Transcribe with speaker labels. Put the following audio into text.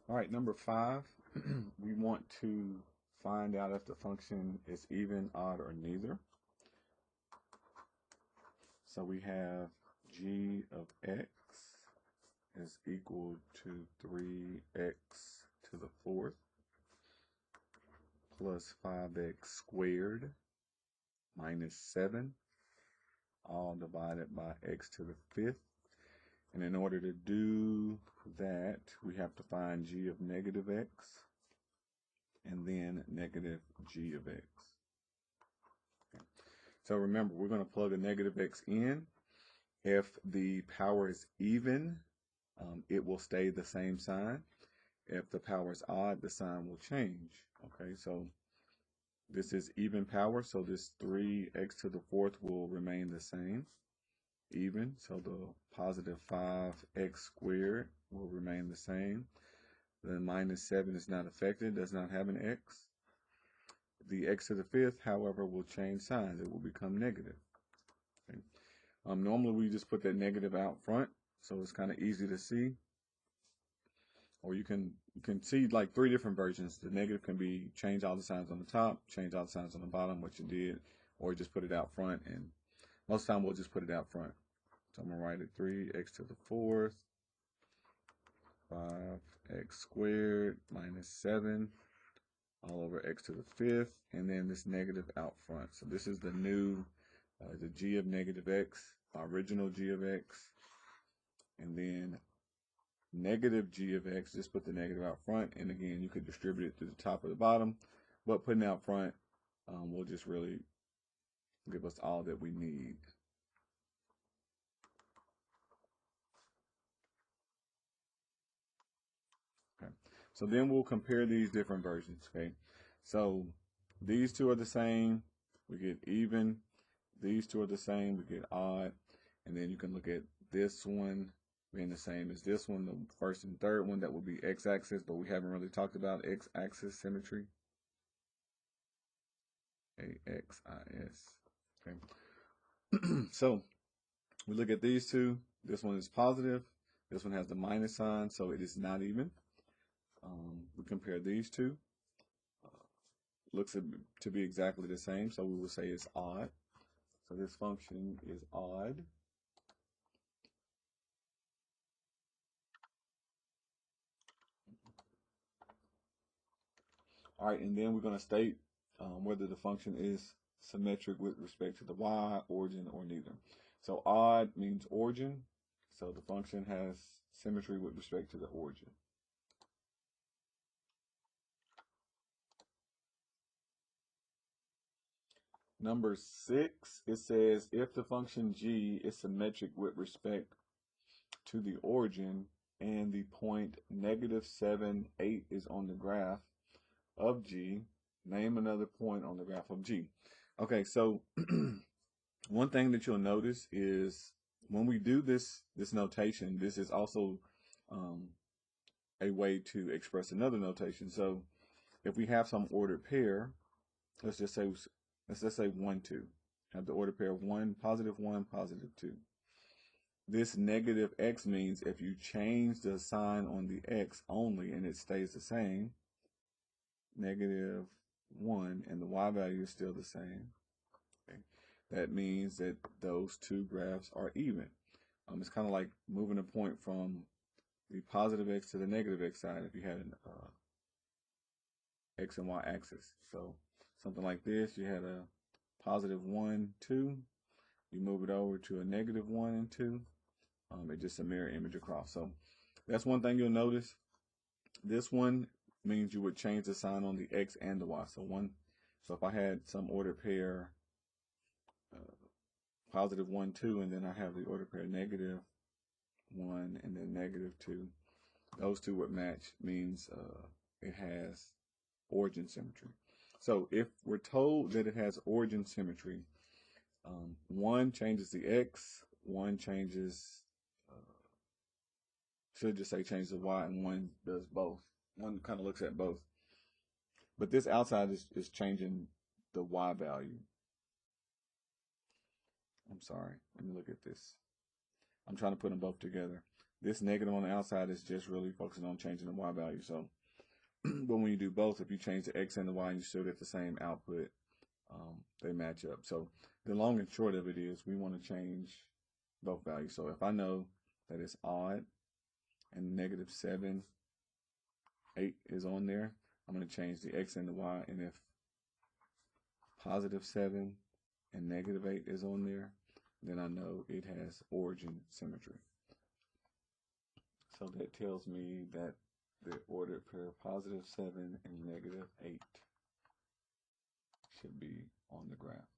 Speaker 1: All right, number 5, we want to find out if the function is even, odd, or neither. So we have g of x is equal to 3x to the 4th plus 5x squared minus 7, all divided by x to the 5th. And in order to do that, we have to find g of negative x and then negative g of x. Okay. So remember, we're going to plug a negative x in. If the power is even, it will stay the same sign. If the power is odd, the sign will change. Okay, so this is even power, so this 3x to the 4th will remain the same, even. So the positive 5x squared will remain the same. The minus 7 is not affected, does not have an x. The x to the 5th, however, will change signs. It will become negative. Okay. Normally we just put that negative out front, so it's kind of easy to see. Or you can see like 3 different versions. The negative can be change all the signs on the top, change all the signs on the bottom, what you did, or just put it out front. And most of the time we'll just put it out front. So I'm going to write it 3x to the 4th, 5x squared minus 7 all over x to the 5th, and then this negative out front. So this is the new, the g of negative x, original g of x, and then negative g of x, just put the negative out front, and again, you could distribute it to the top or the bottom, but putting it out front will just really give us all that we need. Okay, so then we'll compare these different versions. Okay, so these two are the same, we get even. These two are the same, we get odd. And then you can look at this one being the same as this one, the first and third one, that would be x-axis, but we haven't really talked about x-axis symmetry. A-X-I-S. Okay. So we look at these two. This one is positive. This one has the minus sign, so it is not even. We compare these two. Looks to be exactly the same, so we will say it's odd. So this function is odd. All right, and then we're going to state whether the function is symmetric with respect to the y, origin, or neither. So odd means origin, so the function has symmetry with respect to the origin. Number 6, it says if the function g is symmetric with respect to the origin and the point -7, 8 is on the graph of g, name another point on the graph of g. Okay, so one thing that you'll notice is when we do this notation, this is also a way to express another notation. So if we have some ordered pair, let's just say 1, 2. Have the ordered pair of 1, positive 1, positive 2. This negative x means if you change the sign on the x only and it stays the same, -1, and the y value is still the same. Okay. That means that those two graphs are even. It's kind of like moving a point from the positive x to the negative x side if you had an x and y axis. So something like this, you had a positive 1, 2. You move it over to a -1 and 2. It's just a mirror image across. So that's one thing you'll notice. This one means you would change the sign on the x and the y. So if I had some ordered pair, positive 1, 2, and then I have the ordered pair -1 and then -2, those two would match, means it has origin symmetry. So if we're told that it has origin symmetry, 1 changes the x, 1 changes, should just say change the y, and 1 does both. 1 kind of looks at both. But this outside is changing the y value. I'm sorry, let me look at this. I'm trying to put them both together. This negative on the outside is just really focusing on changing the y value. So, but when you do both, if you change the x and the y and you still get the same output, they match up. So the long and short of it is we want to change both values. So if I know that it's odd and negative 7, 8 is on there, I'm going to change the x and the y. And if positive 7 and negative 8 is on there, then I know it has origin symmetry. So that tells me that the ordered pair positive 7 and negative 8 should be on the graph.